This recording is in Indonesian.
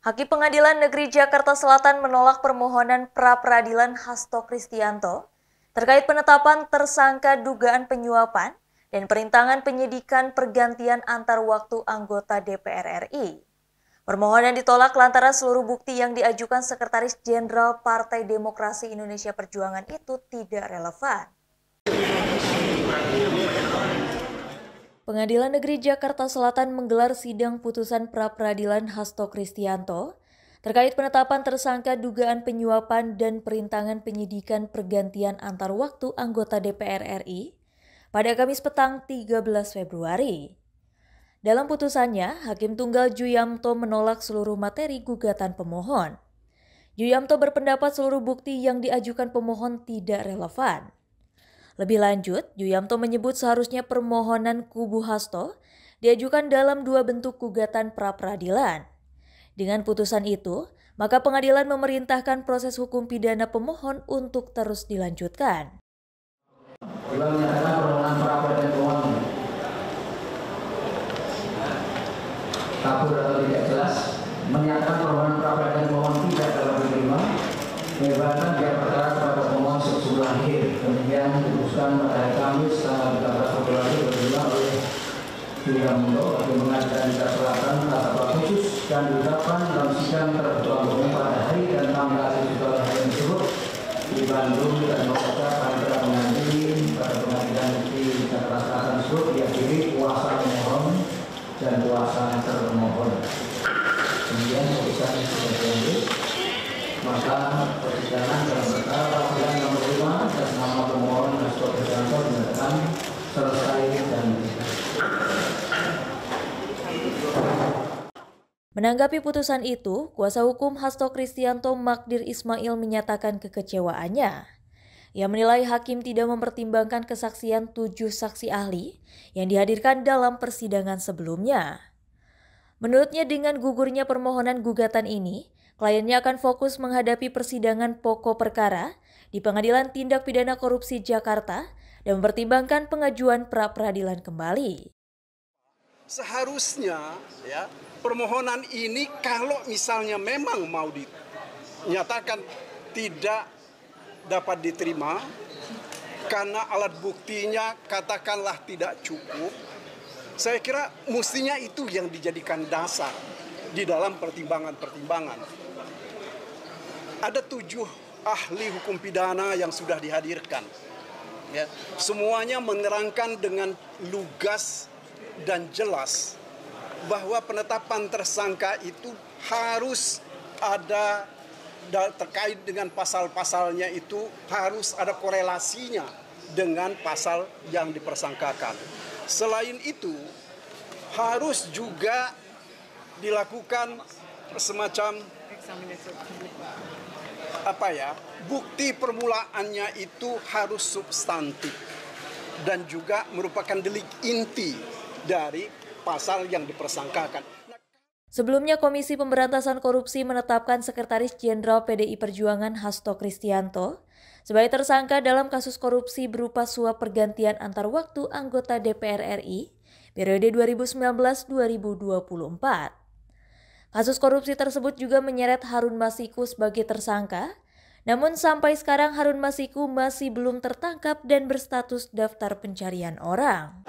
Hakim Pengadilan Negeri Jakarta Selatan menolak permohonan pra-peradilan Hasto Kristianto terkait penetapan tersangka dugaan penyuapan dan perintangan penyidikan pergantian antar waktu anggota DPR RI. Permohonan ditolak lantaran seluruh bukti yang diajukan Sekretaris Jenderal Partai Demokrasi Indonesia Perjuangan itu tidak relevan. Pengadilan Negeri Jakarta Selatan menggelar sidang putusan pra-peradilan Hasto Kristianto terkait penetapan tersangka dugaan penyuapan dan perintangan penyidikan pergantian antar waktu anggota DPR RI pada Kamis petang 13 Februari. Dalam putusannya, Hakim Tunggal Juyamto menolak seluruh materi gugatan pemohon. Juyamto berpendapat seluruh bukti yang diajukan pemohon tidak relevan. Lebih lanjut, Juyamto menyebut seharusnya permohonan kubu Hasto diajukan dalam dua bentuk gugatan pra-peradilan. Dengan putusan itu, maka pengadilan memerintahkan proses hukum pidana pemohon untuk terus dilanjutkan. Juga menyatakan permohonan pra-peradilan pemohon kabur atau tidak jelas, menyatakan permohonan pra-peradilan pemohon tidak dapat diterima, menyebabkan pihak perkara kepada pemohon sebelum akhir. Kemudian diputuskan pada hari Kamis tanggal 13 Februari berulang oleh Juyamto Hakim Pengadilan Negeri Selatan Kasatwa khusus dan diucapkan dalam sidang terbuka umum pada hari dan tanggal hasil hari tersebut di Bandung dan Jakarta pada pengadilan pada Pengadilan Negeri Jakarta Selatan tersebut dihadiri kuasa pemohon dan kuasa termohon. Kemudian putusan sudah diambil, maka persidangan dalam perkara pra-peradilan nomor 5 atas nama pemohon Hasto Kristianto dinyatakan selesai dan Menanggapi putusan itu, kuasa hukum Hasto Kristianto Magdir Ismail menyatakan kekecewaannya. Ia menilai hakim tidak mempertimbangkan kesaksian 7 saksi ahli yang dihadirkan dalam persidangan sebelumnya. Menurutnya dengan gugurnya permohonan gugatan ini, kliennya akan fokus menghadapi persidangan pokok perkara di Pengadilan Tindak Pidana Korupsi Jakarta dan mempertimbangkan pengajuan pra-peradilan kembali. Seharusnya ya permohonan ini kalau misalnya memang mau dinyatakan tidak dapat diterima karena alat buktinya katakanlah tidak cukup, saya kira mestinya itu yang dijadikan dasar di dalam pertimbangan-pertimbangan. Ada 7 ahli hukum pidana yang sudah dihadirkan. Ya, semuanya menerangkan dengan lugas dan jelas bahwa penetapan tersangka itu harus ada terkait dengan pasal-pasalnya, itu harus ada korelasinya dengan pasal yang dipersangkakan. Selain itu, harus juga dilakukan semacam bukti permulaannya itu harus substantif dan juga merupakan delik inti dari pasal yang dipersangkakan. Sebelumnya, Komisi Pemberantasan Korupsi menetapkan Sekretaris Jenderal PDI Perjuangan Hasto Kristianto sebagai tersangka dalam kasus korupsi berupa suap pergantian antar waktu anggota DPR RI periode 2019-2024. Kasus korupsi tersebut juga menyeret Harun Masiku sebagai tersangka, namun sampai sekarang Harun Masiku masih belum tertangkap dan berstatus daftar pencarian orang.